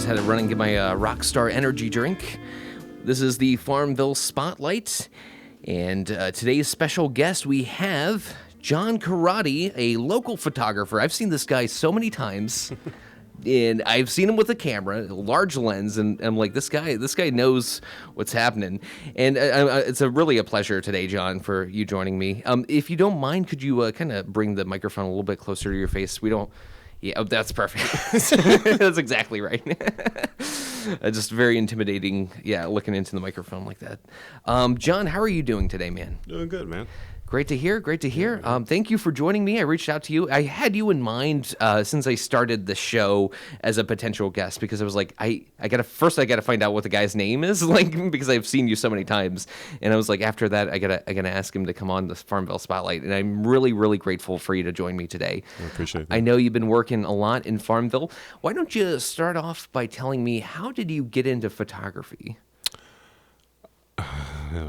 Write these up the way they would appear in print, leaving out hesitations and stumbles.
Had to run and get my Rockstar energy drink. This is the Farmville Spotlight, and today's special guest we have John Karratti, a local photographer. I've seen this guy so many times, and I've seen him with a camera, a large lens, and I'm like, this guy knows what's happening. And it's really a pleasure today, John, for you joining me. If you don't mind, could you kind of bring the microphone a little bit closer to your face? We don't. Yeah, oh, that's perfect. That's exactly right. Just very intimidating, looking into the microphone like that. John, how are you doing today, man? Doing good, man. Great to hear. Thank you for joining me. I reached out to you. I had you in mind since I started the show as a potential guest because I was like, I gotta find out what the guy's name is, like, because I've seen you so many times. And I was like, after that, I gotta ask him to come on the Farmville Spotlight. And I'm really, really grateful for you to join me today. I appreciate that. I know you've been working a lot in Farmville. Why don't you start off by telling me, how did you get into photography?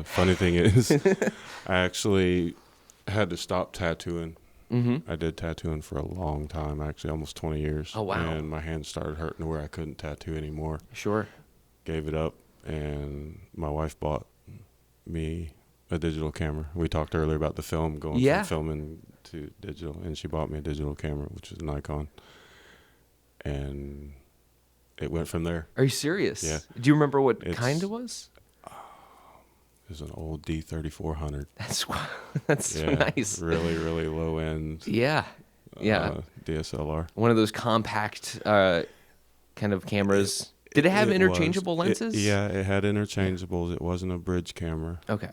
Funny thing is, I actually had to stop tattooing. I did tattooing for a long time, actually almost 20 years. Oh, wow. And my hands started hurting to where I couldn't tattoo anymore. Sure. Gave it up, and my wife bought me a digital camera. We talked earlier about the film, going from filming to digital, and she bought me a digital camera, which is a Nikon. And it went from there. Are you serious? Yeah. Do you remember what kind it was? It was an old D3400. That's nice. Really, really low end. Yeah. DSLR. One of those compact kind of cameras. Did it have interchangeable lenses? It had interchangeables. It wasn't a bridge camera. Okay.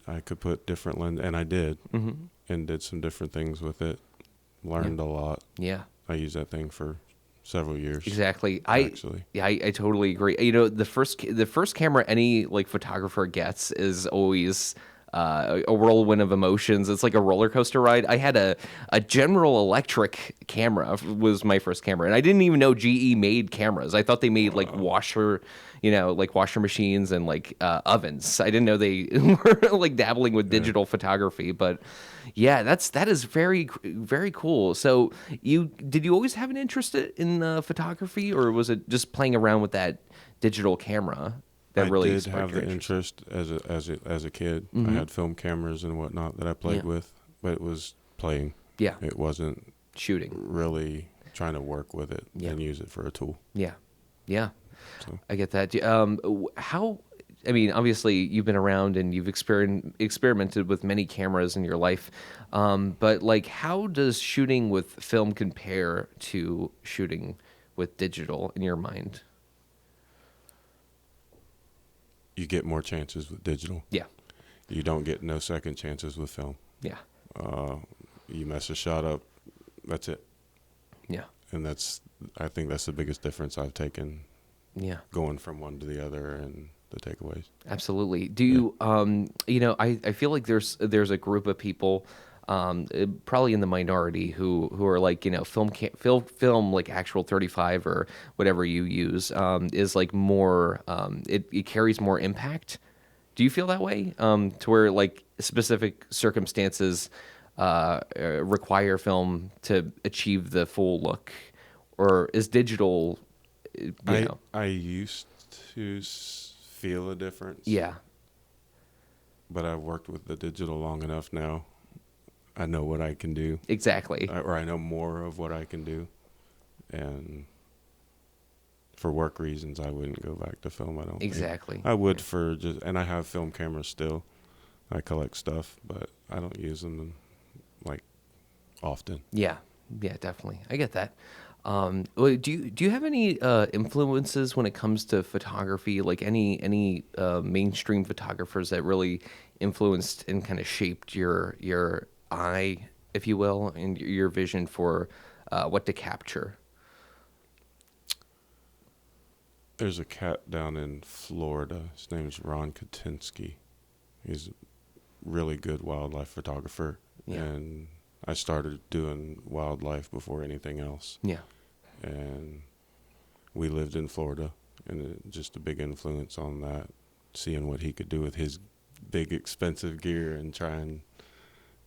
I could put different lenses, and I did, and did some different things with it. Learned a lot. Yeah. I used that thing for several years. Exactly. I totally agree. You know, the first camera any like photographer gets is always a whirlwind of emotions. It's like a roller coaster ride. I had a General Electric camera was my first camera, and I didn't even know GE made cameras. I thought they made like washer machines and like ovens. I didn't know they were like dabbling with digital photography, but yeah, that is very, very cool. So did you always have an interest in photography, or was it just playing around with that digital camera that really did have the interest as a kid. I had film cameras and whatnot that I played with, but it was playing. Yeah. It wasn't shooting. Really trying to work with it and use it for a tool. Yeah. Yeah. So. I get that. I mean, obviously you've been around and you've experimented with many cameras in your life, but like, how does shooting with film compare to shooting with digital in your mind? You get more chances with digital. Yeah. You don't get no second chances with film. Yeah. You mess a shot up, that's it. Yeah. And I think that's the biggest difference I've taken. Yeah. Going from one to the other and the takeaways. Absolutely. Do you, I feel like there's a group of people, probably in the minority who are like, film like actual 35 or whatever you use, is like more, it carries more impact. Do you feel that way? To where like specific circumstances, require film to achieve the full look, or is digital, I used to feel a difference. Yeah. But I've worked with the digital long enough now. I know what I can do. Exactly. Or I know more of what I can do. And for work reasons, I wouldn't go back to film, I don't think. Exactly. I would and I have film cameras still. I collect stuff, but I don't use them like often. Yeah. Yeah, definitely. I get that. Do you have any influences when it comes to photography? Like any mainstream photographers that really influenced and kind of shaped your eye, if you will, and your vision for what to capture? There's a cat down in Florida. His name's Ron Katinsky. He's a really good wildlife photographer, and I started doing wildlife before anything else. Yeah. And we lived in Florida, and just a big influence on that, seeing what he could do with his big, expensive gear and try and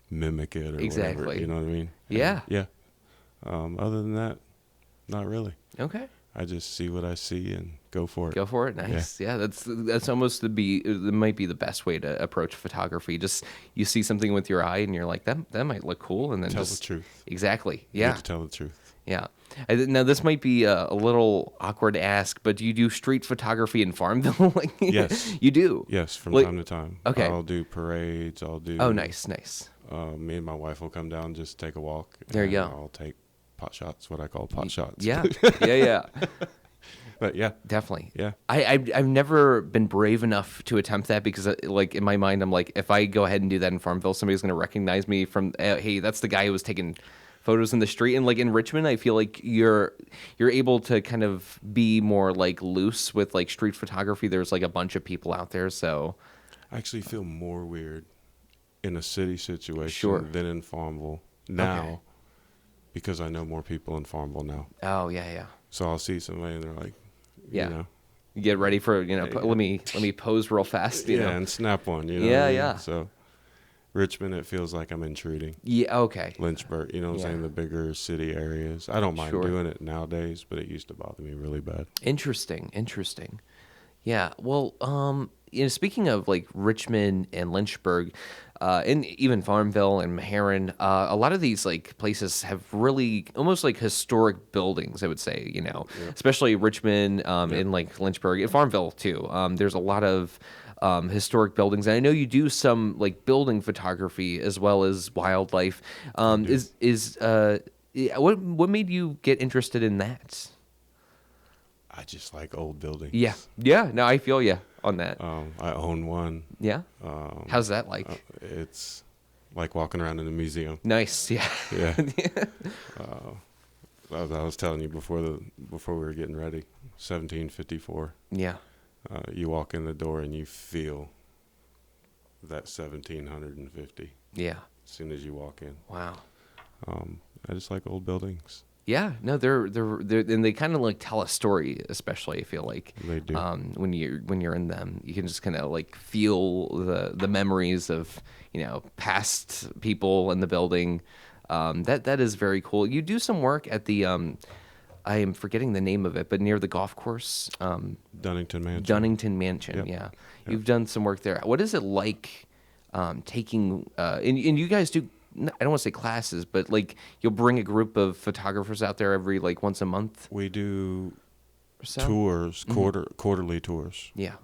mimic it or Exactly. whatever. You know what I mean? Yeah. Yeah. Other than that, not really. Okay. I just see what I see and go for it. Go for it. Nice. Yeah, that's almost it might be the best way to approach photography. Just you see something with your eye and you're like, that might look cool, and then Tell just the truth. Exactly. You Yeah. have to tell the truth. Yeah. Now this might be a little awkward to ask, but do you do street photography in Farmville? Yes. You do. Yes, from Like- time to time. Okay. I'll do parades. I'll do. Oh, nice. Me and my wife will come down, just take a walk. There you and go. I'll take pot shots, what I call pot shots. Yeah. Yeah. But yeah. Definitely. Yeah. I've never been brave enough to attempt that because, like, in my mind, I'm like, if I go ahead and do that in Farmville, somebody's going to recognize me from, hey, that's the guy who was taking photos in the street. And like in Richmond, I feel like you're able to kind of be more like loose with like street photography. There's like a bunch of people out there, so I actually feel more weird in a city situation Sure. than in Farmville now, Okay. because I know more people in Farmville now. oh yeah. So I'll see somebody and they're like, Yeah. you know, You get ready for let me pose real fast. You know? and snap one. You know Yeah, what I mean? yeah. So Richmond, it feels like I'm intruding. Yeah. Okay. Lynchburg, you know what I'm Yeah. saying? The bigger city areas. I don't mind Sure. doing it nowadays, but it used to bother me really bad. Interesting. Yeah. Well, speaking of like Richmond and Lynchburg, and even Farmville and Meharon, a lot of these like places have really almost like historic buildings. I would say, especially Richmond, and like Lynchburg and Farmville too. There's a lot of historic buildings, and I know you do some like building photography as well as wildlife. What made you get interested in that? I just like old buildings. Yeah. No, I feel you on that. I own one. Yeah. How's that like? It's like walking around in a museum. Nice. Yeah. Yeah. I was telling you before we were getting ready, 1754. Yeah. You walk in the door and you feel that 1750 Yeah. as soon as you walk in. Wow. I just like old buildings. Yeah. No, they're and they kind of like tell a story, especially I feel like They do. when you're in them, you can just kind of like feel the memories of past people in the building. That is very cool. You do some work at the I am forgetting the name of it, but near the golf course. Dunnington Mansion. Dunnington Mansion, Yep. yeah. Yep. You've done some work there. What is it like taking, and you guys do, I don't want to say classes, but like you'll bring a group of photographers out there every like once a month We do or so? tours, quarterly tours. Yeah.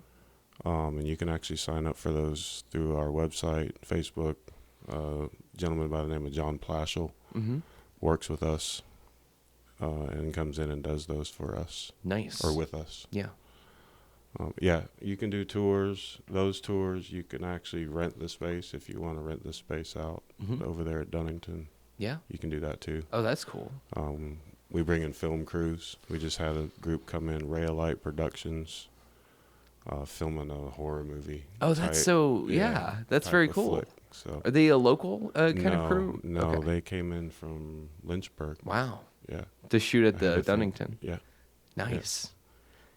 And you can actually sign up for those through our website, Facebook. A gentleman by the name of John Plashel works with us and comes in and does those for us Nice. or with us. Yeah. Yeah, you can do tours. Those tours, you can actually rent the space if you want to rent the space out over there at Dunnington. Yeah. You can do that too. Oh, that's cool. We bring in film crews. We just had a group come in, Rayalite Productions, filming a horror movie. Oh, that's that's type very of cool. flick. So Are they a local kind of crew? No, Okay. they came in from Lynchburg. Wow. Yeah. To shoot at I had the to film. Dunnington. Yeah. Nice.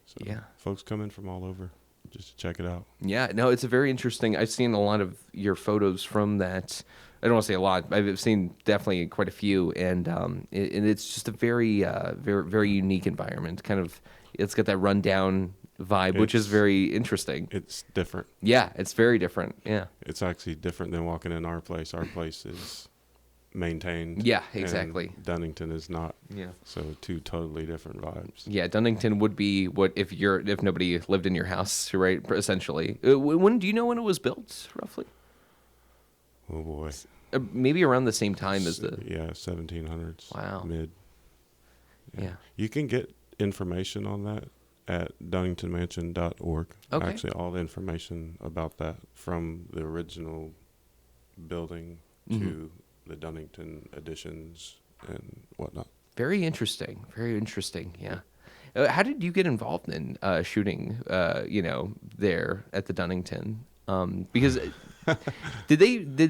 So Yeah. folks come in from all over just to check it out. Yeah, no, it's a very interesting. I've seen a lot of your photos from that. I don't want to say a lot. I've seen definitely quite a few, and it's just a very, very unique environment. Kind of, it's got that rundown vibe, which is very interesting. It's different. Yeah, it's very different. Yeah. It's actually different than walking in our place. Our place is maintained. Yeah, and exactly. Dunnington is not. Yeah. So two totally different vibes. Yeah, Dunnington would be what if nobody lived in your house, right? Essentially, when do you know when it was built, roughly? Oh boy. Maybe around the same time as the. Yeah, 1700s. Wow. Mid. Yeah. You can get information on that at dunningtonmansion.org. Okay. Actually, all the information about that from the original building to the Dunnington additions and whatnot. Very interesting. Very interesting. Yeah. How did you get involved in shooting? There at the Dunnington, because did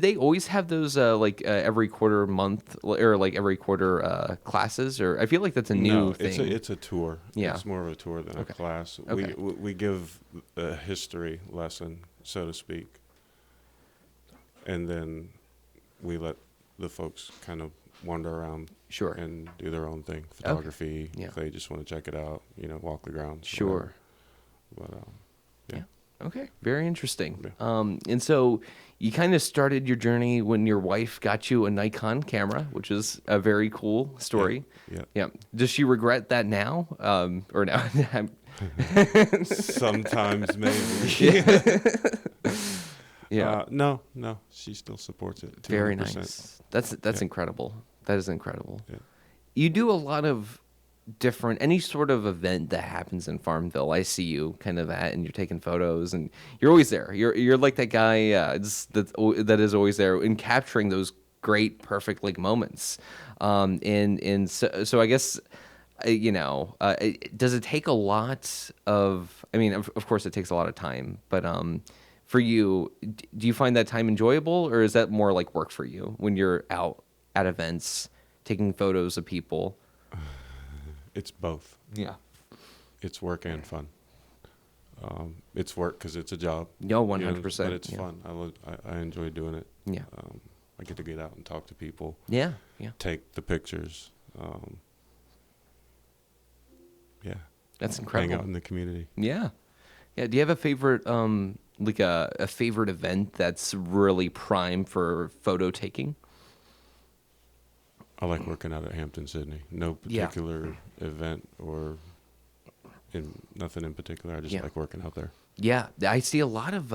they always have those every quarter month or like every quarter classes? Or I feel like that's a new thing. It's a tour. Yeah. It's more of a tour than Okay. a class. Okay. We give a history lesson, so to speak, and then we let the folks kind of wander around Sure. and do their own thing. Photography, Yeah. if they just want to check it out, walk the grounds. Sure. Whatever. But Yeah. Okay. Very interesting. Yeah. And so you kind of started your journey when your wife got you a Nikon camera, which is a very cool story. Yeah. Yeah. Does she regret that now? Or no? Sometimes maybe. Yeah. No, she still supports it. 200%. Very nice. That's Yeah. incredible. That is incredible. Yeah. You do a lot of any sort of event that happens in Farmville. I see you kind of at, and you're taking photos, and you're always there. You're like that guy that is always there in capturing those great, perfect like moments. And so I guess does it take a lot of? I mean, of course, it takes a lot of time, but for you, do you find that time enjoyable, or is that more like work for you when you're out at events taking photos of people? It's both. Yeah. It's work and fun. It's work because it's a job. No, 100%. But it's fun. I enjoy doing it. Yeah. I get to get out and talk to people. Yeah. Yeah. Take the pictures. Yeah. That's incredible. Hang out in the community. Yeah. Yeah. Do you have a favorite, like a favorite event that's really prime for photo taking? I like working out at Hampden-Sydney. No particular event or nothing in particular. I just like working out there. Yeah, I see a lot of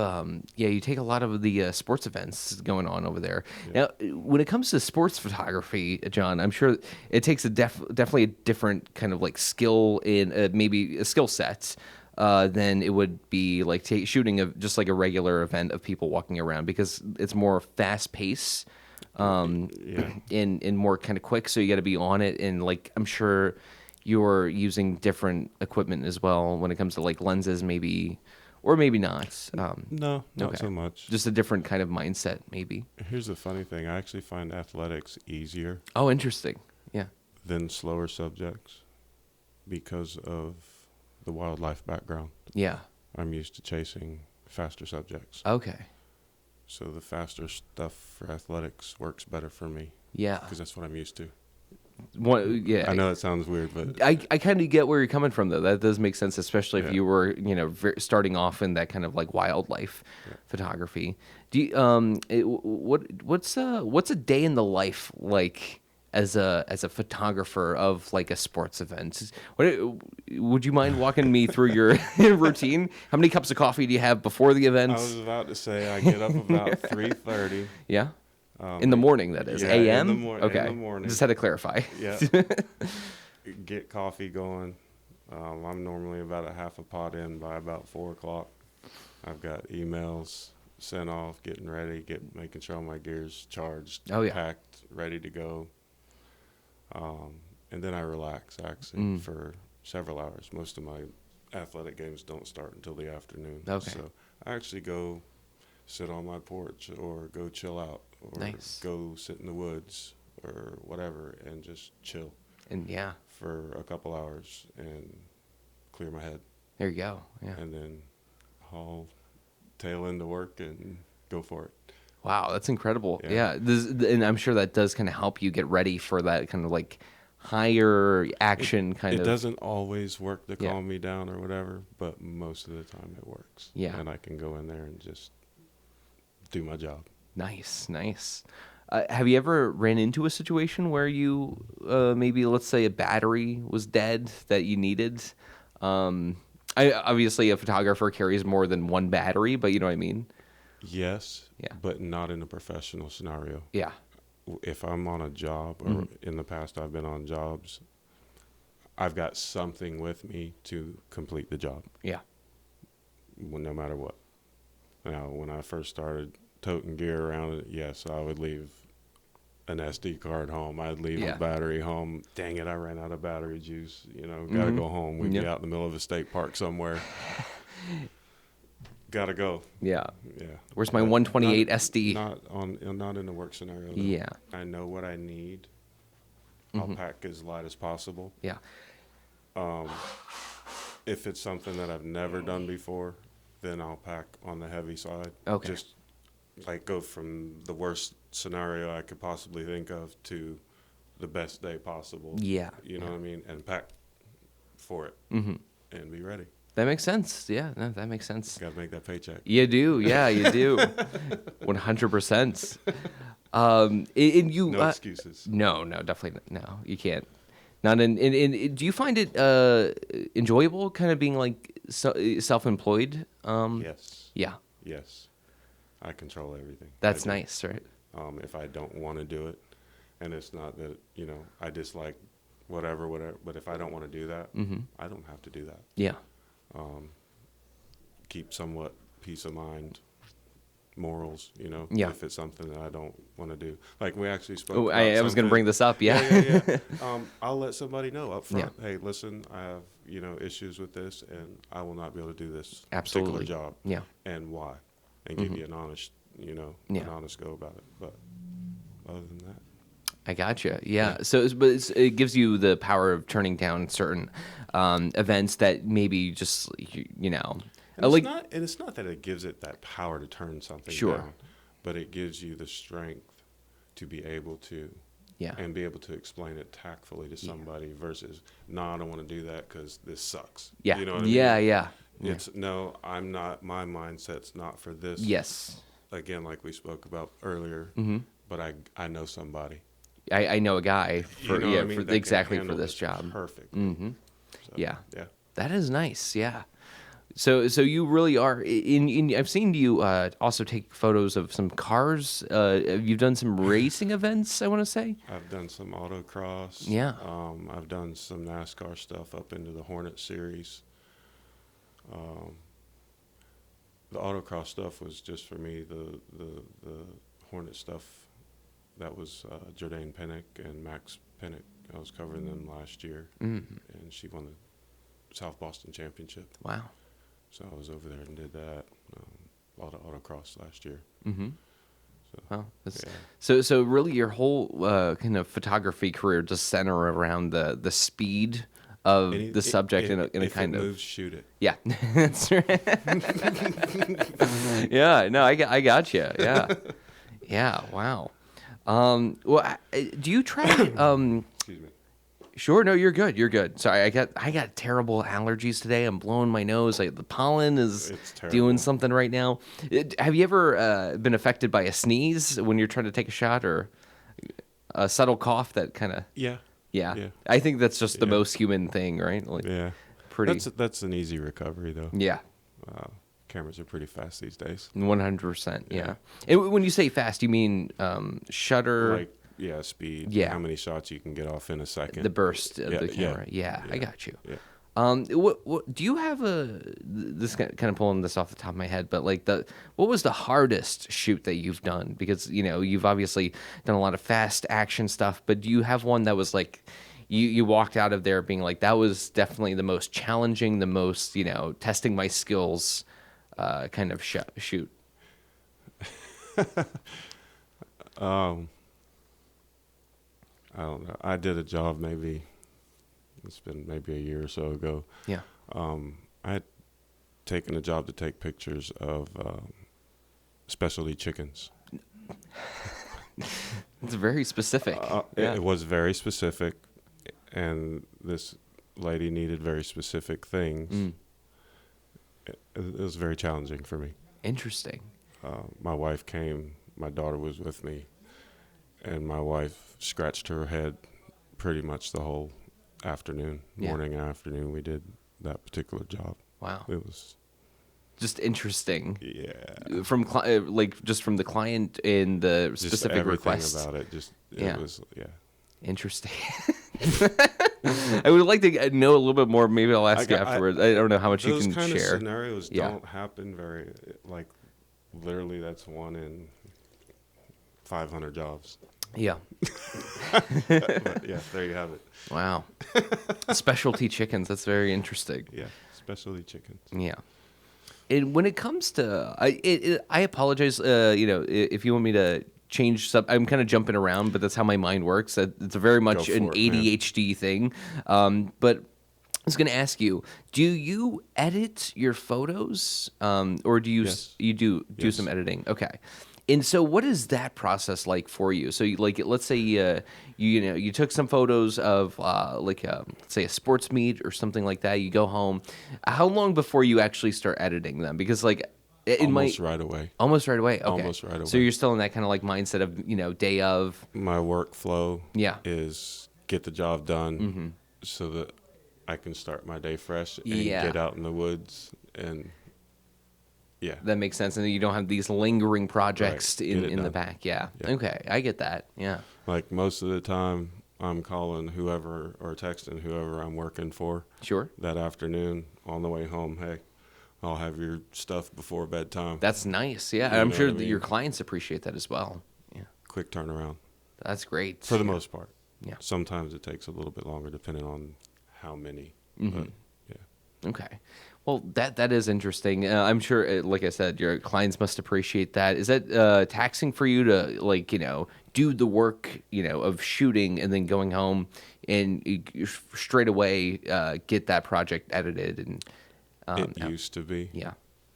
you take a lot of the sports events going on over there. Yeah. Now, when it comes to sports photography, John, I'm sure it takes definitely a different kind of like skill in maybe a skill set than it would be like shooting just like a regular event of people walking around, because it's more fast paced. And more kind of quick, so you got to be on it, and like I'm sure you're using different equipment as well when it comes to like lenses, maybe, or maybe not. No, not so much. Just a different kind of mindset, maybe. Here's the funny thing: I actually find athletics easier. Oh, interesting. Yeah. Than slower subjects, because of the wildlife background. Yeah. I'm used to chasing faster subjects. Okay. So the faster stuff for athletics works better for me. Yeah. Because that's what I'm used to. Yeah. I know it sounds weird, but I kind of get where you're coming from, though. That does make sense, especially if you were, starting off in that kind of like wildlife photography. Do you, what's a day in the life like as a photographer of like a sports event? Would you mind walking me through your routine? How many cups of coffee do you have before the event? I was about to say I get up about 3:30. Yeah. In the morning, that is. A.M.? Okay. In the morning. Just had to clarify. Yeah. Get coffee going. I'm normally about a half a pot in by about 4 o'clock. I've got emails sent off, getting ready, making sure all my gear's charged, packed, ready to go. And then I relax, actually, for several hours. Most of my athletic games don't start until the afternoon. Okay. So I actually go sit on my porch or go chill out or go sit in the woods or whatever and just chill. And for a couple hours and clear my head. There you go. Yeah. And then I'll tail into work and go for it. Wow, that's incredible. Yeah. And I'm sure that does kind of help you get ready for that kind of like higher action kind of. It doesn't always work to calm me down or whatever, but most of the time it works. Yeah. And I can go in there and just do my job. Nice. Have you ever ran into a situation where you maybe, let's say, a battery was dead that you needed? Obviously, a photographer carries more than one battery, but you know what I mean? Yes, but not in a professional scenario. Yeah. If I'm on a job, or in the past I've been on jobs, I've got something with me to complete the job. Yeah. No matter what. Now, when I first started toting gear around, yes, I would leave an SD card home. I'd leave a battery home. Dang it, I ran out of battery juice. Gotta go home. We'd be out in the middle of a state park somewhere. Gotta go. Yeah. Where's my 128 SD? Not in a work scenario. Though. Yeah. I know what I need. I'll pack as light as possible. Yeah. If it's something that I've never done before, then I'll pack on the heavy side. Okay. Just like go from the worst scenario I could possibly think of to the best day possible. Yeah. You know what I mean? And pack for it and be ready. That makes sense. Yeah, no, that makes sense. Got to make that paycheck. You do. Yeah, you do. 100%. And you, No excuses. No, definitely no. You can't. Not in. Do you find it enjoyable, kind of being like self-employed? Yes. Yeah. Yes. I control everything. That's nice, right? If I don't want to do it, and it's not that, you know, I dislike whatever, but if I don't want to do that, I don't have to do that. Yeah. Keep somewhat peace of mind, morals, you know, Yeah. if it's something that I don't want to do. Like we actually spoke Oh, about I was going to bring this up. Yeah. Yeah. I'll let somebody know up front. Yeah. Hey, listen, I have, you know, issues with this, and I will not be able to do this Absolutely. particular job. Yeah. And why? And give you an honest, you know, Yeah. an honest go about it. But other than that, I gotcha. Yeah. So, it gives you the power of turning down certain events that maybe just, you know, and like, it's not that it gives it that power to turn something Sure. down, but it gives you the strength to be able to, yeah. and be able to explain it tactfully to somebody versus, no, I don't want to do that because this sucks. Yeah. You know what Yeah. I mean? Yeah. It's no, I'm not. My mindset's not for this. Yes. Again, like we spoke about earlier, but I know somebody. I know a guy for You know what I mean? for That can exactly for handle this job. Perfect. Mm-hmm. So, Yeah. Yeah. That is nice. Yeah. So you really are in. I've seen you also take photos of some cars. You've done some racing events, I want to say. I've done some autocross. Yeah. I've done some NASCAR stuff up into the Hornet series. The autocross stuff was just for me. The Hornet stuff, that was Jordan Pennick and Max Pennick. I was covering them last year, and she won the South Boston Championship. Wow. So I was over there and did that. A lot of autocross last year. Mm-hmm. So, Wow. yeah. So really, your whole kind of photography career just center around the speed of the subject in a if kind it of moves, shoot it. Yeah, that's right. Yeah, no, I got you. Yeah, yeah. Wow. Well, do you try? Excuse me. Sure. No, you're good. You're good. Sorry, I got terrible allergies today. I'm blowing my nose. Like the pollen is doing something right now. Have you ever been affected by a sneeze when you're trying to take a shot, or a subtle cough that kind of? Yeah. Yeah. Yeah. I think that's just the most human thing, right? Like, Yeah. pretty. That's an easy recovery though. Yeah. Cameras are pretty fast these days. 100%. Yeah. Yeah. And when you say fast, you mean shutter, Like speed. Yeah. How many shots you can get off in a second. the burst of Yeah, the yeah, camera. Yeah, I yeah, got you. Yeah. What do you have this kind of pulling this off the top of my head, but like what was the hardest shoot that you've done? Because, you know, you've obviously done a lot of fast action stuff, but do you have one that was like, you walked out of there being like, that was definitely the most challenging, the most, you know, testing my skills, kind of shoot? I don't know. I did a job it's been maybe a year or so ago. Yeah. I had taken a job to take pictures of specialty chickens. It's very specific. Yeah. It was very specific, and this lady needed very specific things. It was very challenging for me. Interesting. My wife came, my daughter was with me, and my wife scratched her head pretty much the whole afternoon, morning and afternoon. We did that particular job. Wow. It was just interesting. Yeah. From just from the client and the Just specific everything request. about it. It was Interesting. I would like to know a little bit more. Maybe I'll ask you afterwards. I don't know how much you can Those kind share. of scenarios don't happen very, like, literally that's one in 500 jobs. Yeah. But yeah, there you have it. Wow. Specialty chickens. That's very interesting. Yeah, specialty chickens. Yeah. And when it comes to, I apologize. You know, if you want me to change I'm kind of jumping around, but that's how my mind works. It's very much an ADHD thing. But I was going to ask you, do you edit your photos, or do you Yes. you do Yes. some editing? Okay. And so, what is that process like for you? So, like, let's say you took some photos of let's say a sports meet or something like that. You go home. How long before you actually start editing them? Because like Almost right away. Almost right away. Okay. Almost right away. So you're still in that kind of like mindset of day of. My workflow Yeah. is get the job done so that I can start my day fresh and get out in the woods and. Yeah. That makes sense. And you don't have these lingering projects Right. in the back. Yeah. Okay. I get that. Yeah. Like most of the time, I'm calling whoever or texting whoever I'm working for. Sure. That afternoon on the way home, hey, I'll have your stuff before bedtime. That's nice. Yeah. You I'm know sure what I that your mean? clients appreciate that as well. Yeah. Quick turnaround. That's great. For the most part. Yeah. Sometimes it takes a little bit longer depending on how many. But, yeah. Okay. Well, that is interesting. I'm sure, like I said, your clients must appreciate that. Is that taxing for you to do the work, of shooting and then going home and straight away get that project edited and It used to be. Yeah.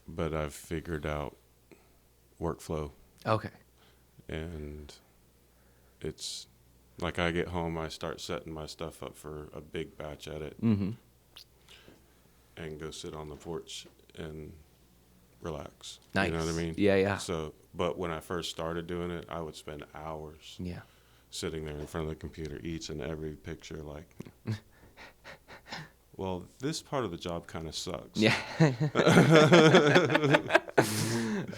But I've figured out workflow. Okay. And it's like I get home, I start setting my stuff up for a big batch edit. And go sit on the porch and relax. Nice. You know what I mean? Yeah, yeah. So, but when I first started doing it, I would spend hours Yeah. sitting there in front of the computer, each and every picture, like, well, this part of the job kind of sucks. Yeah.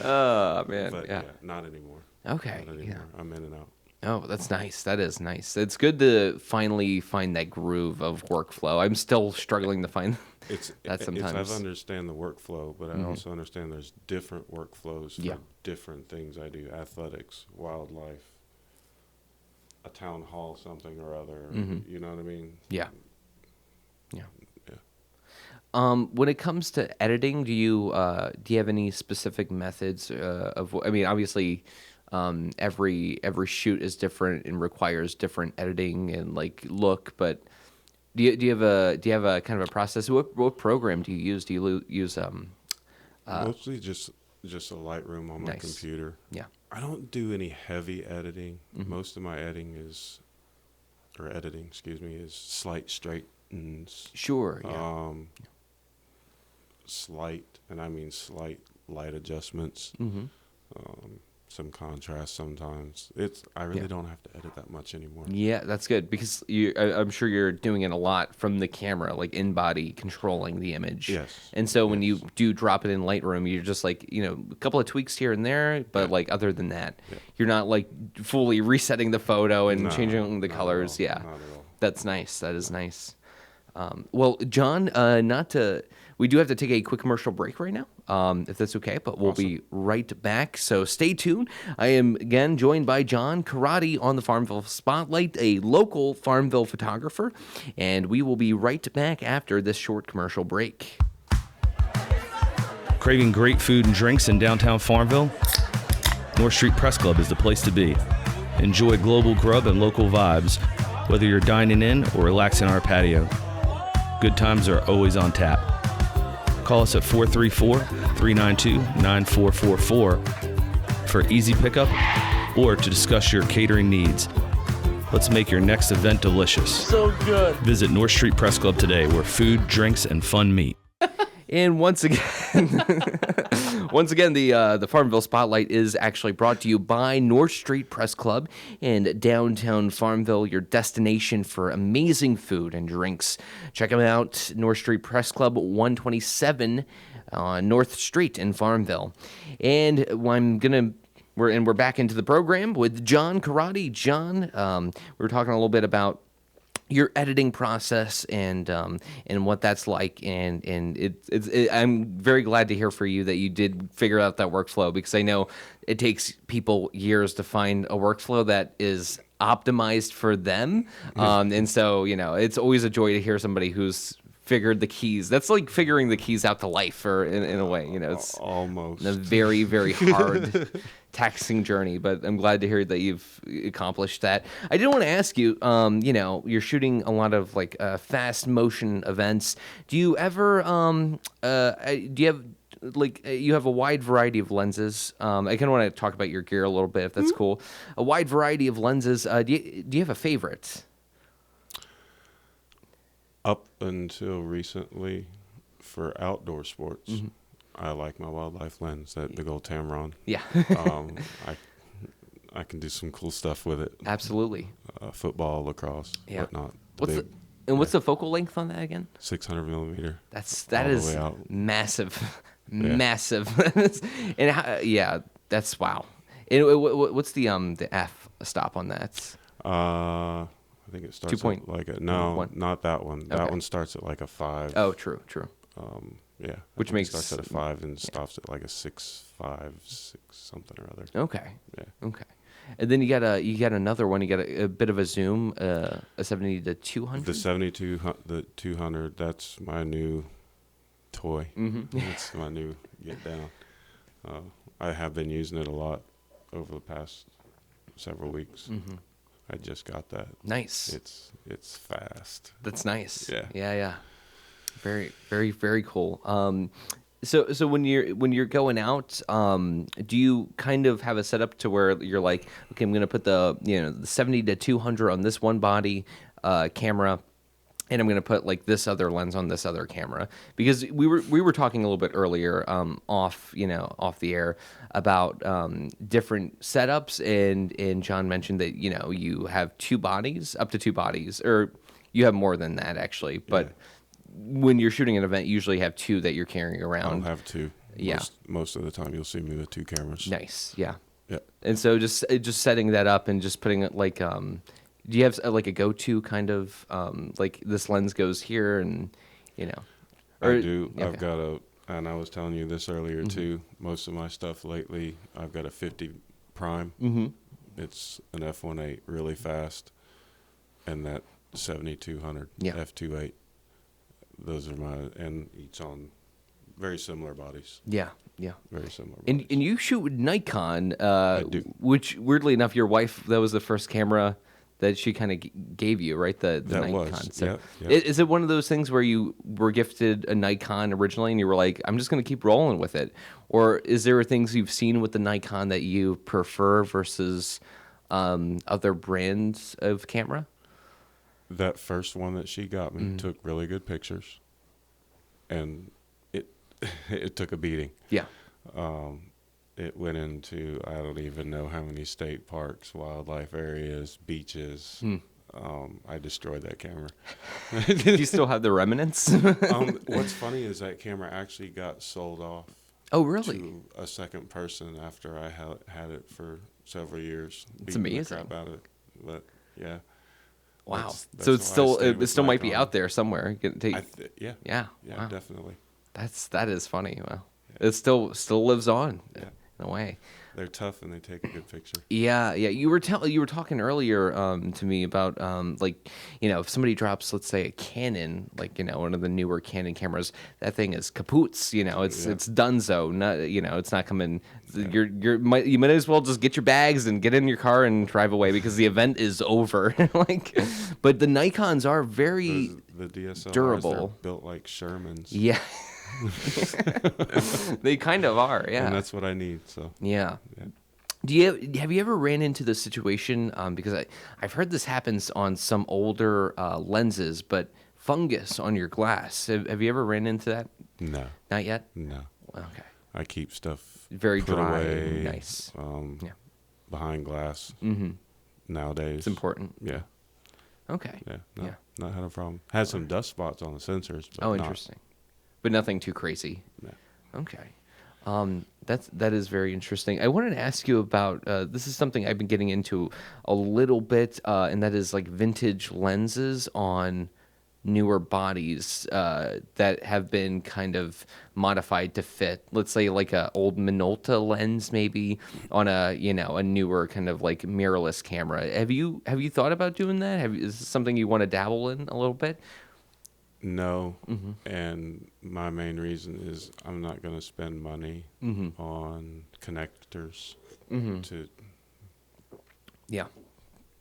Oh, man. But yeah. not anymore. Okay. Not Yeah. anymore. I'm in and out. Oh, that's nice. That is nice. It's good to finally find that groove of workflow. I'm still struggling to find that sometimes. I understand the workflow, but I also understand there's different workflows for different things I do. Athletics, wildlife, a town hall, something or other. You know what I mean? Yeah. Yeah. Yeah. When it comes to editing, do you have any specific methods obviously, every shoot is different and requires different editing and like look, but do you have a kind of a process? What program do you use? Do you use Mostly just a Lightroom on my computer. Yeah. I don't do any heavy editing. Most of my editing is slight straightens. Sure. Yeah. Slight, and I mean slight light adjustments. Some contrast sometimes. I really don't have to edit that much anymore. Yeah, that's good because I'm sure you're doing it a lot from the camera, like in body controlling the image. Yes. And so when you do drop it in Lightroom, you're just like, a couple of tweaks here and there, but like other than that, you're not like fully resetting the photo and changing the colors. Yeah. Not at all. That's nice. That is nice. Well, John, we do have to take a quick commercial break right now, if that's okay, but we'll be right back. So stay tuned. I am again joined by John Karratti on the Farmville Spotlight, a local Farmville photographer, and we will be right back after this short commercial break. Craving great food and drinks in downtown Farmville? North Street Press Club is the place to be. Enjoy global grub and local vibes, whether you're dining in or relaxing on our patio. Good times are always on tap. Call us at 434-392-9444 for easy pickup or to discuss your catering needs. Let's make your next event delicious. So good. Visit North Street Press Club today, where food, drinks, and fun meet. And once again, the Farmville Spotlight is actually brought to you by North Street Press Club in downtown Farmville, your destination for amazing food and drinks. Check them out, North Street Press Club, 127 North Street in Farmville. And we're back into the program with John Karratti. John, we were talking a little bit about your editing process and what that's like, and I'm very glad to hear for you that you did figure out that workflow, because I know it takes people years to find a workflow that is optimized for them, and so it's always a joy to hear somebody who's figured the keys. That's like figuring the keys out to life, or in a way, it's almost a very, very hard taxing journey, but I'm glad to hear that you've accomplished that. I did want to ask you, you're shooting a lot of like fast motion events. Do you ever, do you have like you have a wide variety of lenses. I kind of want to talk about your gear a little bit, if that's cool. A wide variety of lenses. Do you have a favorite? Up until recently, for outdoor sports, I like my wildlife lens, that big old Tamron. Yeah. I can do some cool stuff with it. Absolutely. Football, lacrosse, whatnot. What's the focal length on that again? 600 millimeter. That all is the way out. massive, Yeah. massive. And that's wow. And what's the f stop on that? I think it starts at like not that one. That Okay. one starts at like a 5. Oh, true. Yeah. Which I think makes it starts at a 5 and stops at like a 6.5, 6 something or other. Okay. Yeah. Okay. And then you got another one. You got a bit of a zoom, a 70 to 200. The the 200. That's my new toy. That's my new get down. I have been using it a lot over the past several weeks. I just got that. Nice. It's fast. That's nice. Yeah. Yeah. Very, very, very cool. So when you're going out, do you kind of have a setup to where you're like, okay, I'm going to put the 70 to 200 on this one body camera, and I'm going to put like this other lens on this other camera? Because we were talking a little bit earlier off the air about different setups, and John mentioned that you have up to two bodies, or you have more than that actually, but. Yeah. When you're shooting an event, you usually have two that you're carrying around. I'll have 2. Yeah. Most of the time, you'll see me with 2 cameras. Nice. Yeah. Yeah. And so just setting that up and just putting it like, do you have like a go-to kind of like this lens goes here and Or, I do. okay. I've got and I was telling you this earlier too. Most of my stuff lately, I've got a 50 prime. It's an f1.8, really fast, and that 7200 f2.8. Those are and each on very similar bodies. Yeah. Very similar bodies. And you shoot with Nikon, I do. which weirdly enough, your wife, that was the first camera that she kind of gave you, right? The That Nikon. was, So yeah. Is it one of those things where you were gifted a Nikon originally and you were like, I'm just going to keep rolling with it? Or is there things you've seen with the Nikon that you prefer versus other brands of camera? That first one that she got me took really good pictures, and it took a beating. Yeah. It went into, I don't even know how many state parks, wildlife areas, beaches. I destroyed that camera. Do you still have the remnants? What's funny is that camera actually got sold off. Oh, really? To a second person after I had it for several years. It's beating amazing. The crap out of it. But yeah. Wow. That's So it's why I still stayed with it still might be Nikon. out there somewhere. Yeah. Yeah. Yeah, Wow. definitely. That is funny. Wow. It still lives on Yeah. in a way. They're tough and they take a good picture. Yeah. You were talking earlier to me about if somebody drops, let's say, a Canon, one of the newer Canon cameras, that thing is kapoots. It's donezo. Not it's not coming. Yeah. You might as well just get your bags and get in your car and drive away because the event is over. But the Nikons are very The DSLRs, durable. they're built like Shermans. Yeah. They kind of are, yeah. And that's what I need. So Yeah. yeah. Have you ever ran into the situation? Because I've heard this happens on some older lenses, but fungus on your glass. Have you ever ran into that? No. Not yet. No. Okay. I keep stuff Very put dry. away, Nice. Yeah. behind glass. Mm-hmm. Nowadays, It's important. Yeah. Okay. Yeah. No, Yeah. Not had a problem. Had some dust spots on the sensors. But Oh, not- interesting. But nothing too crazy. No. Okay. That is very interesting. I wanted to ask you about this is something I've been getting into a little bit, and that is like vintage lenses on newer bodies that have been kind of modified to fit. Let's say like a old Minolta lens, maybe on a newer kind of like mirrorless camera. Have you thought about doing that? Is this something you want to dabble in a little bit? No. And my main reason is I'm not going to spend money on connectors to Yeah.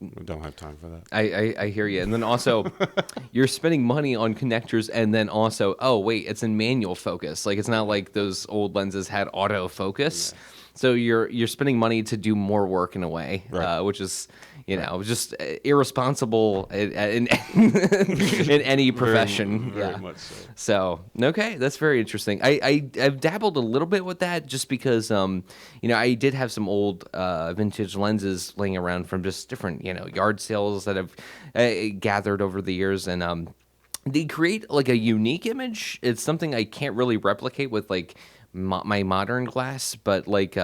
I don't have time for that. I hear you. And then also, you're spending money on connectors, and then also, oh wait, it's in manual focus. Like it's not like those old lenses had autofocus. Yeah. So you're spending money to do more work in a way, right. Which is just irresponsible in any profession. Very much so. So okay, that's very interesting. I've dabbled a little bit with that just because I did have some old vintage lenses laying around from just different yard sales that I've gathered over the years, and they create like a unique image. It's something I can't really replicate with like my modern glass, but like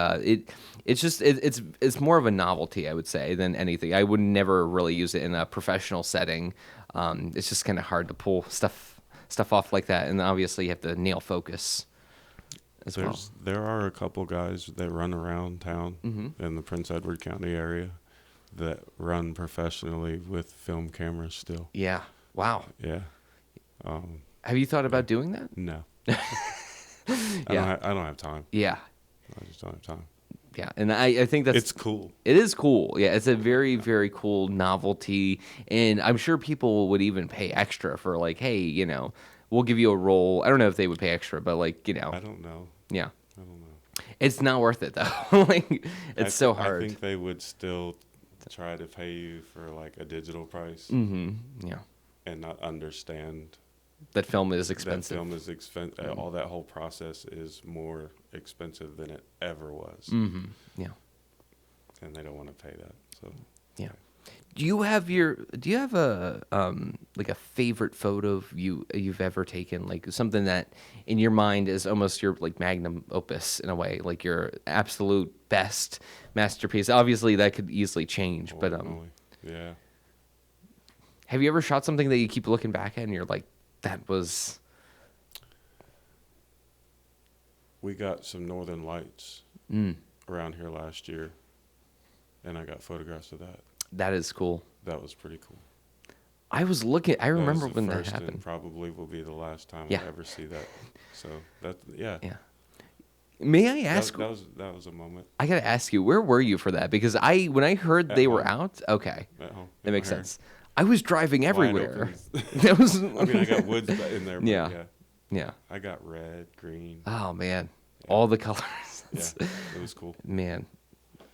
it's more of a novelty, I would say, than anything. I would never really use it in a professional setting. It's just kind of hard to pull stuff off like that, and obviously you have to nail focus as well. There are a couple guys that run around town in the Prince Edward County area that run professionally with film cameras still. Yeah. Wow. Yeah. Have you thought about doing that? No. Yeah. I don't have time. Yeah. I just don't have time. Yeah, and I think it's cool. It is cool. Yeah, it's a very, very cool novelty, and I'm sure people would even pay extra for like, hey, we'll give you a roll. I don't know if they would pay extra, but like, I don't know. Yeah. I don't know. It's not worth it though. Like, it's so hard. I think they would still try to pay you for like a digital price. Mm-hmm. Yeah. And not understand that film is expensive. That film is expensive. Mm-hmm. All that whole process is more expensive than it ever was. Mm-hmm. Yeah. And they don't want to pay that. So. Yeah. Do you have a like a favorite photo you've ever taken, like something that in your mind is almost your like magnum opus in a way, like your absolute best masterpiece? Obviously that could easily change, but yeah. Have you ever shot something that you keep looking back at and you're like, that was... We got some northern lights around here last year, and I got photographs of that. That is cool. That was pretty cool. I remember when that happened. And probably will be the last time I ever see that. So yeah. May I ask? That was a moment. I gotta ask you, where were you for that? Because when I heard they were out, okay, at home, that makes sense. I was driving everywhere. That was. I mean, I got woods in there. But yeah. I got red, green. Oh man, all the colors. Yeah, it was cool. Man,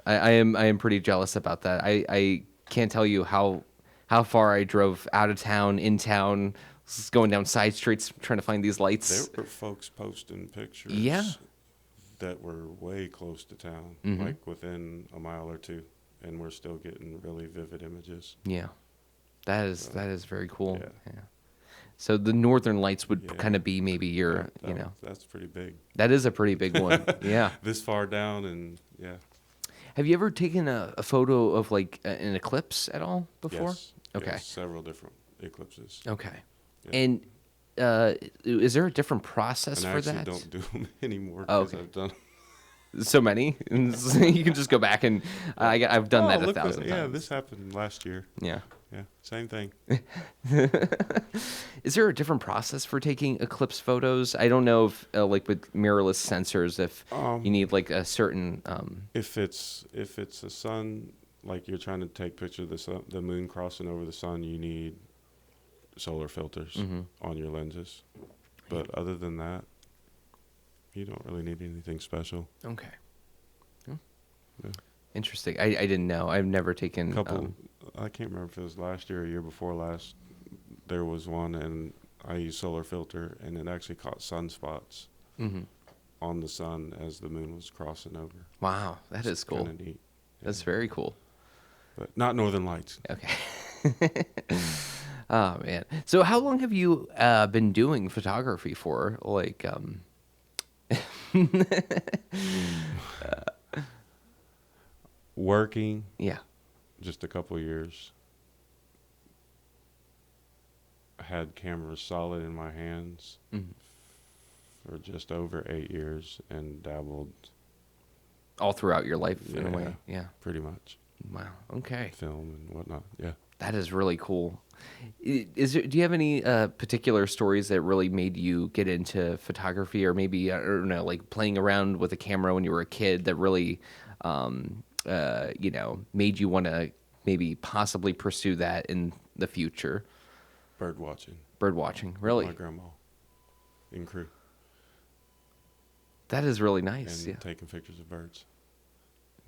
I am pretty jealous about that. I can't tell you how far I drove out of town, in town, going down side streets trying to find these lights. There were folks posting pictures. Yeah. That were way close to town, like within a mile or two, and we're still getting really vivid images. Yeah. That is very cool. Yeah. So the Northern Lights would kind of be maybe your, That's pretty big. That is a pretty big one. Yeah. This far down, and yeah. Have you ever taken a photo of like an eclipse at all before? Yes. Okay. Yes, several different eclipses. Okay. Yeah. And is there a different process for that? I actually don't do them anymore because I've done so many. You can just go back and I've done that 1,000 times. Yeah, this happened last year. Yeah. Yeah, same thing. Is there a different process for taking eclipse photos? I don't know if like with mirrorless sensors, if you need like a certain. If it's a sun, like you're trying to take picture of the moon crossing over the sun, you need solar filters on your lenses. But other than that, you don't really need anything special. Okay. Yeah. Interesting. I didn't know. I've never taken. I can't remember if it was last year or year before last. There was one, and I used solar filter, and it actually caught sunspots on the sun as the moon was crossing over. Wow, that is cool. Kind of neat. That's very cool. But not Northern Lights. Okay. Oh man. So how long have you been doing photography for? Like, working. Yeah. Just a couple years. I had cameras solid in my hands for just over 8 years and dabbled all throughout your life in a way. Yeah. Pretty much. Wow. Okay. Film and whatnot. Yeah. That is really cool. Do you have any particular stories that really made you get into photography, or maybe, I don't know, like playing around with a camera when you were a kid that really, made you want to maybe possibly pursue that in the future? Bird watching. Bird watching, really? My grandma in crew. That is really nice. And Yeah. taking pictures of birds.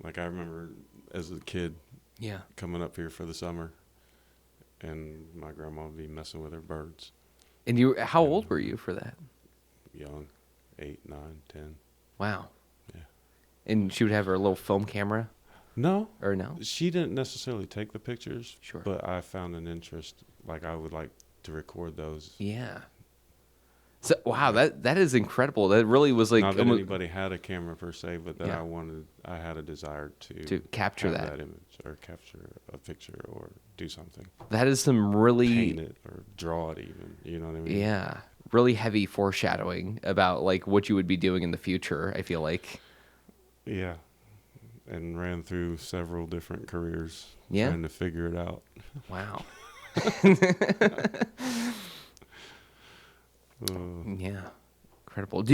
Like I remember as a kid Yeah. coming up here for the summer, and my grandma would be messing with her birds. And how old were you for that? Young, 8, 9, 10. Wow. Yeah. And she would have her little film camera, No, or no? she didn't necessarily take the pictures. Sure. But I found an interest. Like I would like to record those. Yeah. So wow, that is incredible. That really was like Not that anybody had a camera per se, but that Yeah. I had a desire to capture have that. image or capture a picture or do something. That is some really Paint it or draw it even. You know what I mean? yeah, really heavy foreshadowing about like what you would be doing in the future, I feel like. Yeah. And ran through several different careers Yeah? trying to figure it out. Wow. Yeah. Incredible.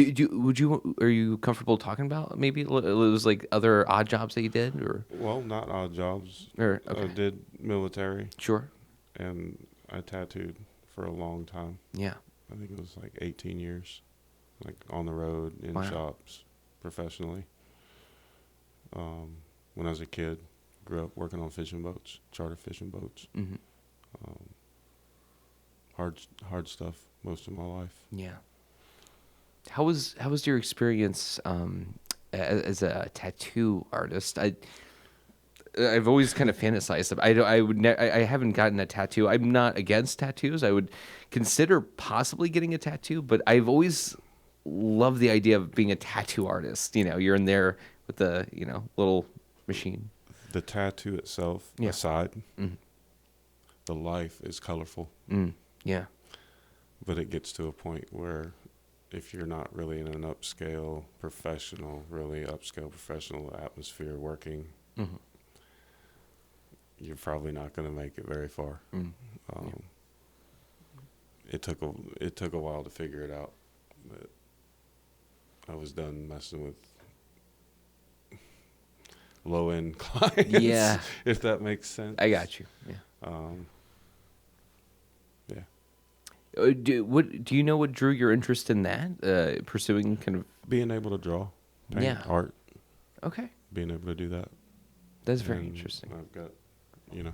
Are you comfortable talking about maybe it was like other odd jobs that you did, or Well, not odd jobs. or I okay. did military, Sure. and I tattooed for a long time. Yeah. I think it was like 18 years, like on the road, in Wow. shops, professionally. When I was a kid, grew up working on fishing boats, charter fishing boats. Mhm. Hard stuff most of my life. Yeah. How was your experience as a tattoo artist? I've always kind of fantasized. I haven't gotten a tattoo. I'm not against tattoos. I would consider possibly getting a tattoo, but I've always loved the idea of being a tattoo artist. You know, you're in there with the little machine. The tattoo itself Yeah. aside, Mhm. the life is colorful, Yeah. but it gets to a point where if you're not really in an upscale professional atmosphere working, Mhm. you're probably not going to make it very far. It took a while to figure it out, but I was done messing with low end clients. Yeah. If that makes sense. I got you. Yeah. Yeah. Do you know what drew your interest in that? Pursuing kind of. Being able to draw, paint, Yeah. art, Okay. being able to do that. That's very And interesting. I've got, Yeah,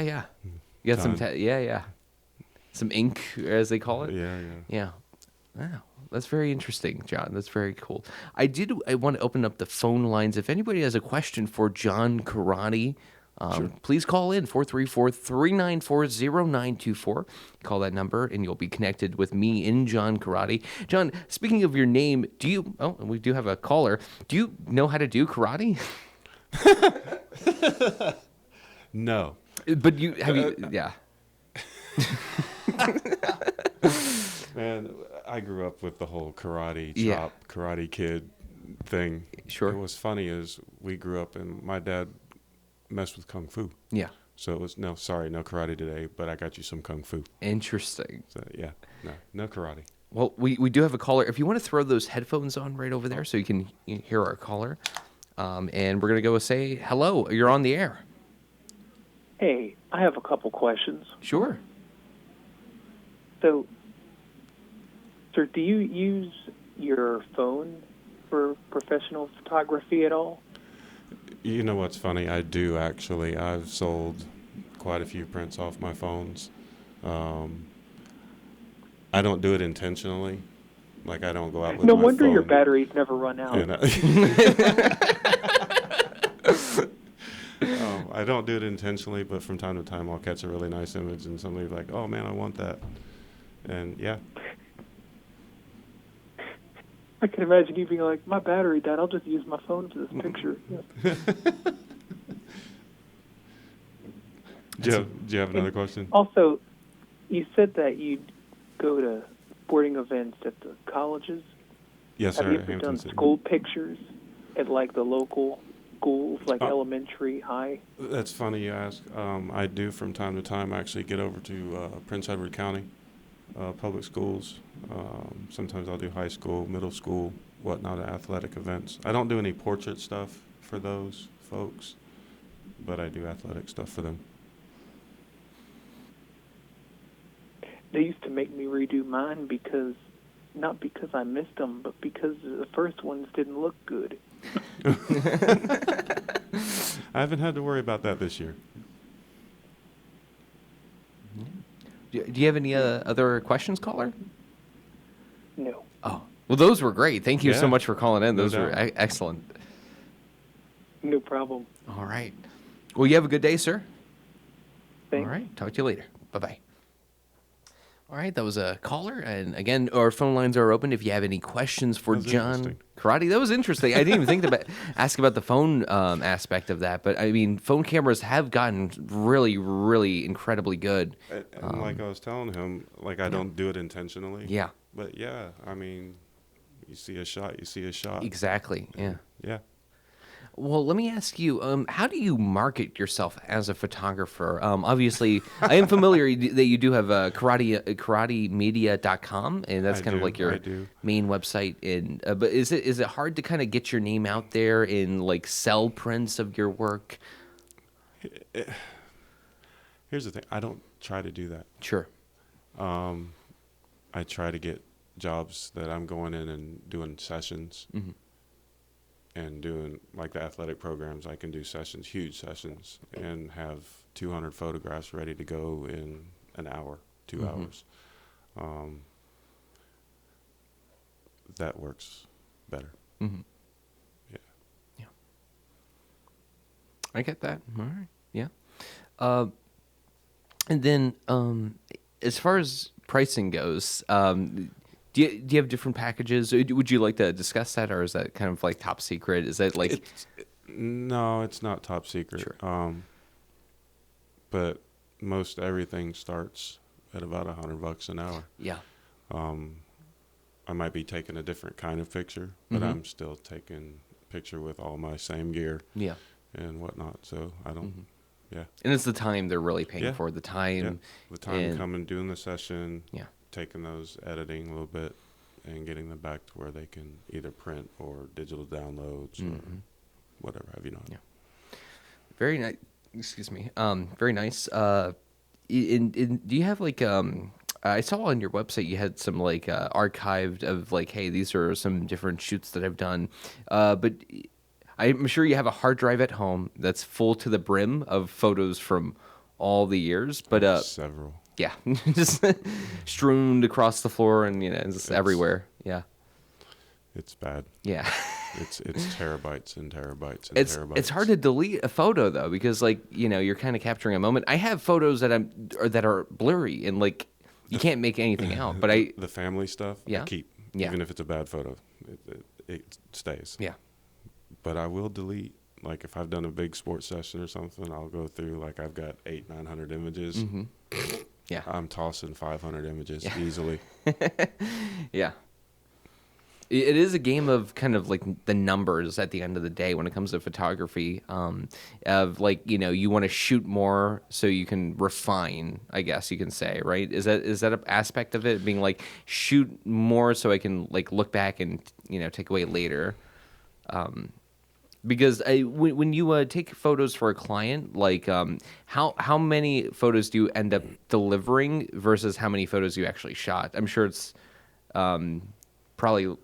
yeah. You got some, Time. yeah. Some ink, as they call it. yeah. Yeah. Wow. That's very interesting, John. That's very cool. I want to open up the phone lines. If anybody has a question for John Karratti, Sure. please call in 434-394-0924. Call that number, and you'll be connected with me in John Karatti. John, speaking of your name, we do have a caller. Do you know how to do karate? No. But yeah. Man, I grew up with the whole karate Yeah. chop, karate kid thing. Sure. And what's funny is we grew up and my dad messed with kung fu. Yeah. So it was no karate today, but I got you some kung fu. Interesting. So yeah, no karate. Well, we do have a caller. If you want to throw those headphones on right over there so you can hear our caller. And we're going to go say hello. You're on the air. Hey, I have a couple questions. Sure. So, sir, do you use your phone for professional photography at all? You know what's funny? I do actually. I've sold quite a few prints off my phones. I don't do it intentionally. Like I don't go out with No my wonder phone. your batteries never run out. You know? I don't do it intentionally, but from time to time I'll catch a really nice image and somebody's like, "Oh man, I want that," and yeah. I can imagine you being like, "My battery died. I'll just use my phone for this picture." Do you have another question? Also, you said that you'd go to sporting events at the colleges. Yes, Have sir. you ever done Hampden-Sydney. school pictures at like the local schools, like Oh. elementary, high? That's funny you ask. I do from time to time actually get over to Prince Edward County public schools. Sometimes I'll do high school, middle school, whatnot, athletic events. I don't do any portrait stuff for those folks, but I do athletic stuff for them. They used to make me redo mine not because I missed them, but because the first ones didn't look good. I haven't had to worry about that this year. Do you have any other questions, caller? No. Oh, well, those were great. Thank you so Yeah. much for calling in. No Those were doubt. excellent. No problem. All right. Well, you have a good day, sir. Thanks. All right. Talk to you later. Bye-bye. All right. That was a caller. And again, our phone lines are open if you have any questions for That was John interesting. Karratti. That was interesting. I didn't even think about ask about the phone aspect of that. But, I mean, phone cameras have gotten really, really incredibly good. And like I was telling him, like I don't do it intentionally. Yeah. But yeah, I mean, you see a shot, you see a shot. Exactly. Yeah. Yeah. Well, let me ask you, how do you market yourself as a photographer? Obviously, I am familiar that you do have karatemedia.com, and that's I kind of do, like your I do. main website. And but is it hard to kind of get your name out there and like sell prints of your work? Here's the thing. I don't try to do that. Sure. I try to get jobs that I'm going in and doing sessions and doing like the athletic programs. I can do sessions, huge sessions, and have 200 photographs ready to go in an hour, 2 hours. That works better. Mm-hmm. Yeah. Yeah. I get that. All right. Yeah. And then as far as pricing goes, do you have different packages? Would you like to discuss that, or is that kind of like top secret? Is that like No, it's not top secret. Sure. But most everything starts at about $100 an hour. Yeah. I might be taking a different kind of picture, but I'm still taking a picture with all my same gear Yeah. and whatnot. So I don't, yeah. And it's the time they're really paying Yeah. for, the time. Yeah. The time and- coming, doing the session, Yeah. taking those, editing a little bit, and getting them back to where they can either print or digital downloads or whatever have you not. Yeah. Very nice. Excuse me. Very nice. Do you have like I saw on your website you had some like archived of like, hey, these are some different shoots that I've done. But I'm sure you have a hard drive at home that's full to the brim of photos from all the years. But Several. yeah, just strewn across the floor and just everywhere. Yeah. It's bad. Yeah. It's terabytes and terabytes and It's terabytes. it's hard to delete a photo though, because like you're kind of capturing a moment. I have photos that are blurry and like you can't make anything out. But the family stuff, Yeah. I keep. Yeah. Even if it's a bad photo, it stays. yeah. But I will delete. Like if I've done a big sports session or something, I'll go through. Like I've got 800-900 images. Yeah. I'm tossing 500 images easily. Yeah. It is a game of kind of like the numbers at the end of the day when it comes to photography. Of like you want to shoot more so you can refine, I guess you can say, right? Is that an aspect of it, being like shoot more so I can like look back and take away later? Because when you take photos for a client, like how many photos do you end up delivering versus how many photos you actually shot? I'm sure it's probably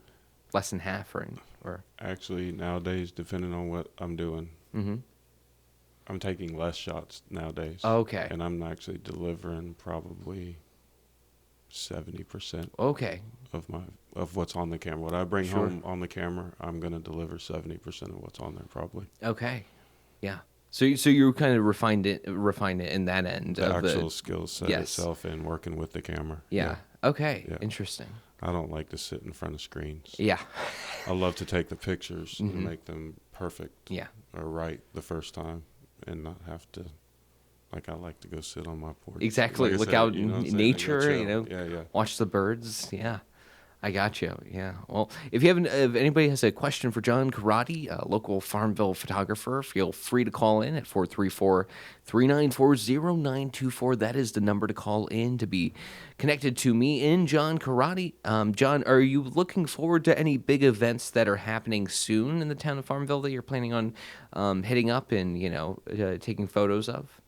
less than half, right? Or Actually, nowadays, depending on what I'm doing, I'm taking less shots nowadays. Okay. And I'm actually delivering probably 70% okay, of what's on the camera. What I bring Sure. home on the camera, I'm gonna deliver 70% of what's on there probably. okay, yeah. So you kind of refined it in that end The of actual skill set Yes. itself and working with the camera. yeah. Okay, Yeah. interesting. I don't like to sit in front of screens. Yeah, I love to take the pictures and make them perfect yeah, or right the first time and not have to, like I like to go sit on my porch. exactly. Like I Look said, out you know what I'm saying? nature, Chill. Yeah, yeah. watch the birds. Yeah. I got you. Yeah. Well, if anybody has a question for John Karratti, a local Farmville photographer, feel free to call in at 434-394-0924. That is the number to call in to be connected to me and John Karratti. John, are you looking forward to any big events that are happening soon in the town of Farmville that you're planning on hitting up and, taking photos of?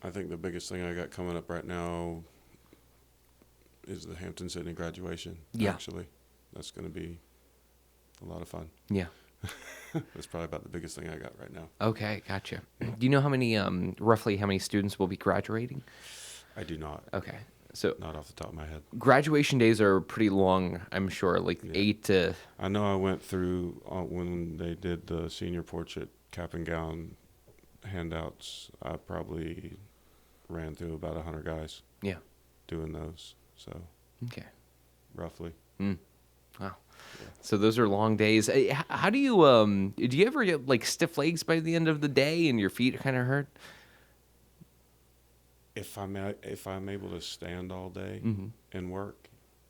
I think the biggest thing I got coming up right now is the Hampden-Sydney graduation. Yeah. Actually, that's going to be a lot of fun. Yeah. That's probably about the biggest thing I got right now. Okay, gotcha. Do you know roughly how many students will be graduating? I do not. Okay. So Not off the top of my head. graduation days are pretty long, I'm sure, like Yeah. 8 to... I know I went through when they did the senior portrait cap and gown handouts. I probably ran through about 100 guys Yeah. doing those. So Okay. roughly. Wow. Yeah. So those are long days. How do you do you ever get like stiff legs by the end of the day and your feet kind of hurt? If I'm able to stand all day Mm-hmm. and work,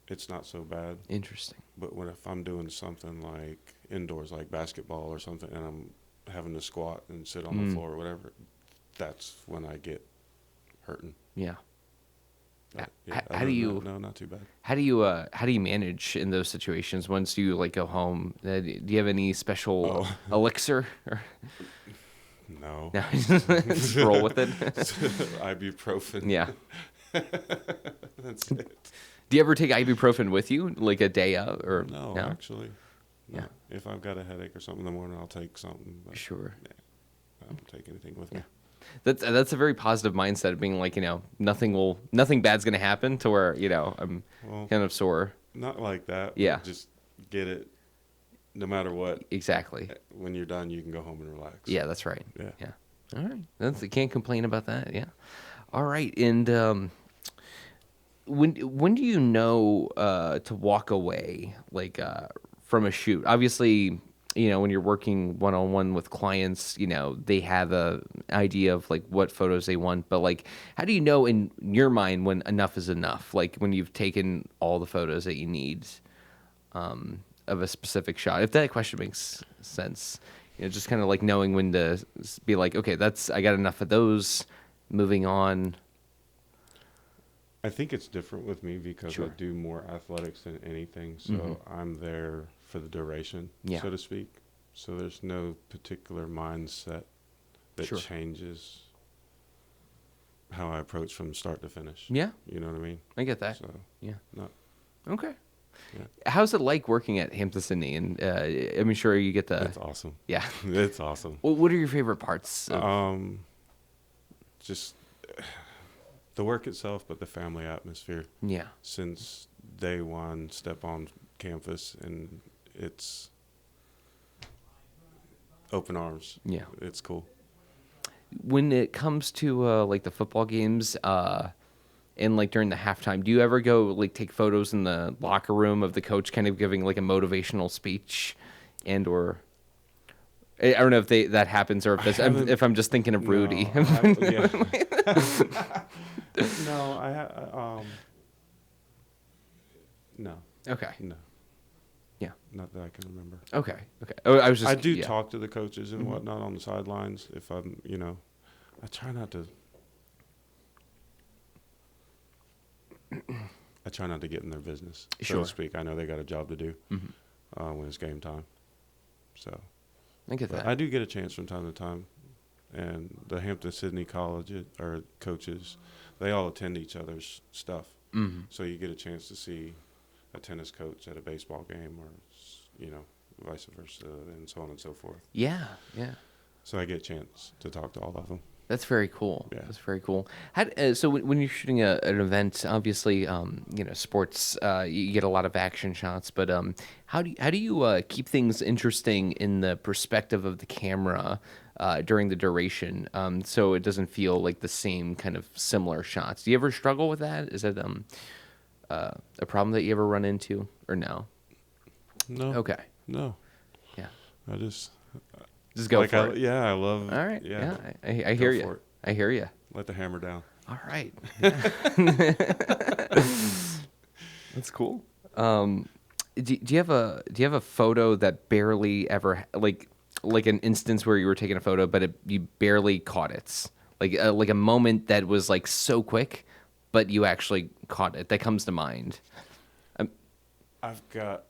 it's not so bad. Interesting. But if I'm doing something like indoors, like basketball or something, and I'm having to squat and sit on the floor or whatever, that's when I get hurting. Yeah. But, How other do than you- that, no, not too bad. How do you manage in those situations once you like go home? Do you have any special elixir? Or... No. No, just roll with it. Ibuprofen. Yeah. That's it. Do you ever take ibuprofen with you, like a day out, or No, actually. No. Yeah. If I've got a headache or something in the morning, I'll take something. But Sure. I don't take anything with me. That's a very positive mindset of being like, nothing bad's gonna happen to where, I'm Well, kind of sore. not like that. But Yeah. just get it no matter what. Exactly. When you're done, you can go home and relax. Yeah, that's right. Yeah. Yeah. All right. I can't complain about that. Yeah. All right. And when do you know to walk away, like from a shoot? Obviously, when you're working one-on-one with clients, they have a idea of like what photos they want. But like, how do you know in your mind when enough is enough? Like when you've taken all the photos that you need of a specific shot. If that question makes sense, just kind of like knowing when to be like, okay, I got enough of those. Moving on. I think it's different with me because Sure. I do more athletics than anything. So I'm there for the duration, Yeah. so to speak. So there's no particular mindset that Sure. changes how I approach from start to finish. Yeah, You know what I mean? I get that. So Yeah. not Okay. Yeah. How's it like working at Hampden-Sydney? And I'm sure you get the it's awesome. yeah. It's awesome. What are your favorite parts? Just the work itself, but the family atmosphere. Yeah. Since day one, step on campus, and it's open arms. Yeah. It's cool. When it comes to like the football games, and like during the halftime, do you ever go like take photos in the locker room of the coach kind of giving like a motivational speech, and or I don't know if that happens or if I'm just thinking of Rudy. No, no, Okay. no. Yeah. Not that I can remember. Okay. Oh, I was just. I do yeah. talk to the coaches and whatnot on the sidelines if I'm, I try not to. I try not to get in their business, so Sure. to speak. I know they got a job to do when it's game time. So I get but that. I do get a chance from time to time, and the Hampden-Sydney College or coaches, they all attend each other's stuff. So you get a chance to see a tennis coach at a baseball game, or vice versa, and so on and so forth. Yeah. Yeah. So I get a chance to talk to all of them. That's very cool. Yeah. That's very cool. So when you're shooting an event, obviously, sports, you get a lot of action shots. But how do you keep things interesting in the perspective of the camera during the duration, so it doesn't feel like the same kind of similar shots? Do you ever struggle with that? Is that a problem that you ever run into, or no? No. Okay. No. Yeah. I just go for it. Yeah, I love. All right. Yeah. I hear Go you. for it. I hear you. Let the hammer down. All right. That's cool. Do you have a photo that barely ever like an instance where you were taking a photo but you barely caught it, like a moment that was like so quick, but you actually caught it, that comes to mind? I've got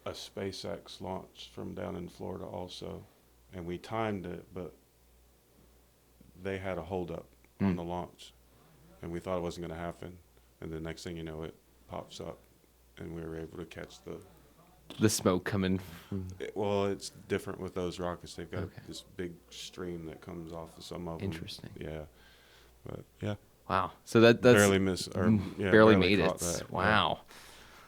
a SpaceX launch from down in Florida also, and we timed it, but they had a holdup on the launch, and we thought it wasn't going to happen, and the next thing you know, it pops up, and we were able to catch the smoke coming from... Well, it's different with those rockets. They've got this big stream that comes off of some of them. Interesting. Yeah, but yeah. Wow. So that's barely barely made it. That. Wow.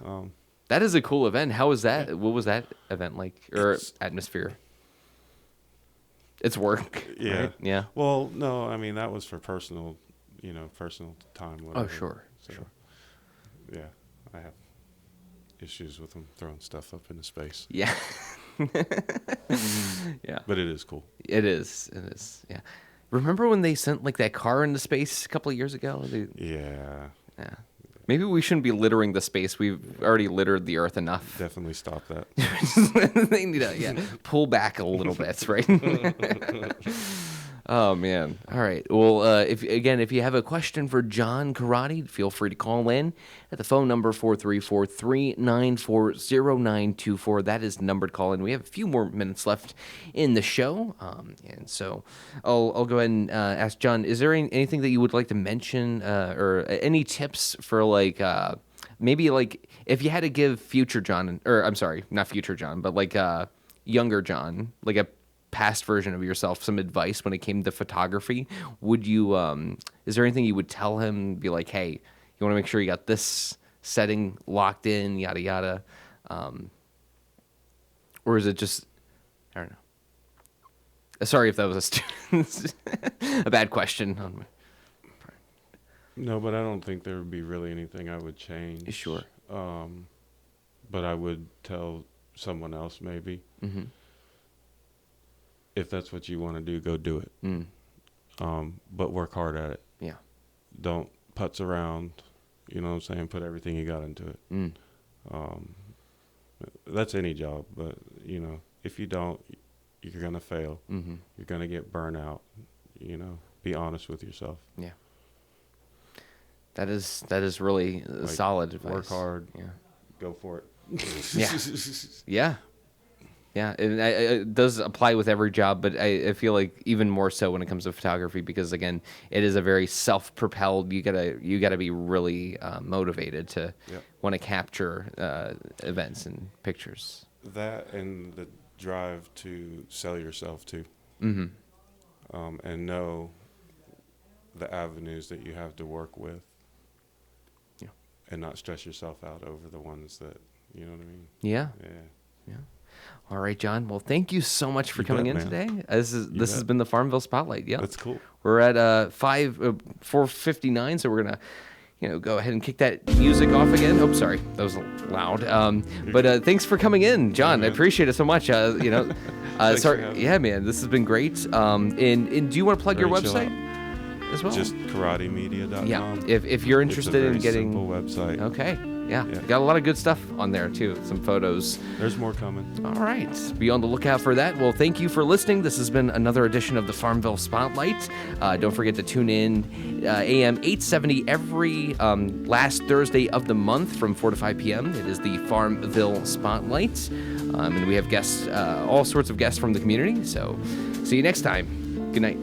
Yeah. That is a cool event. How was that? What was that event like, or atmosphere? It's work. Yeah. Right? Yeah. Well, no, I mean that was for personal time. Whatever. Oh, sure. So, sure. Yeah, I have issues with them throwing stuff up into space. Yeah. Yeah. But it is cool. It is. It is. Yeah. Remember when they sent like that car into space a couple of years ago? Yeah. Yeah. Maybe we shouldn't be littering the space. We've already littered the Earth enough. Definitely stop that. They need to pull back a little bit, right? Oh man! All right. Well, if you have a question for John Karratti, feel free to call in at the phone number 434-394-0924. That is the number to call in. We have a few more minutes left in the show, and so I'll go ahead and ask John: is there anything that you would like to mention, or any tips for maybe like if you had to give future John, or I'm sorry, not future John, but like younger John, like a past version of yourself, some advice when it came to photography? Would you is there anything you would tell him? Be like, hey, you want to make sure you got this setting locked in, yada yada, or is it just, I don't know. Sorry if that was a bad question on my part. No, but I don't think there would be really anything I would change. Sure. But I would tell someone else maybe. Mm-hmm. If that's what you want to do, go do it. But work hard at it. Yeah. Don't putz around. You know what I'm saying? Put everything you got into it. That's any job, but if you don't, you're gonna fail. Mm-hmm. You're gonna get burnt out. Be honest with yourself. Yeah. That is really solid advice. Work hard. Yeah. Go for it. Yeah. Yeah. Yeah, and it does apply with every job, but I feel like even more so when it comes to photography, because again, it is a very self-propelled. You gotta be really motivated to want to capture events and pictures. That and the drive to sell yourself too, and know the avenues that you have to work with, and not stress yourself out over the ones that you know what I mean. Yeah. Yeah. Yeah. All right, John. Well, thank you so much for coming in today. This has been the Farmville Spotlight. Yeah, that's cool. We're at 4:59, so we're gonna, go ahead and kick that music off again. Oh, sorry, that was loud. But thanks for coming in, John. I appreciate it so much. Sorry, yeah, man, this has been great. And do you want to plug your website as well? Just KarrattiMedia.com. Yeah, if you're interested in getting simple website. Okay. Yeah, got a lot of good stuff on there, too. Some photos. There's more coming. All right. Be on the lookout for that. Well, thank you for listening. This has been another edition of the Farmville Spotlight. Don't forget to tune in AM 870 every last Thursday of the month from 4 to 5 p.m. It is the Farmville Spotlight. And we have guests, all sorts of guests from the community. So see you next time. Good night.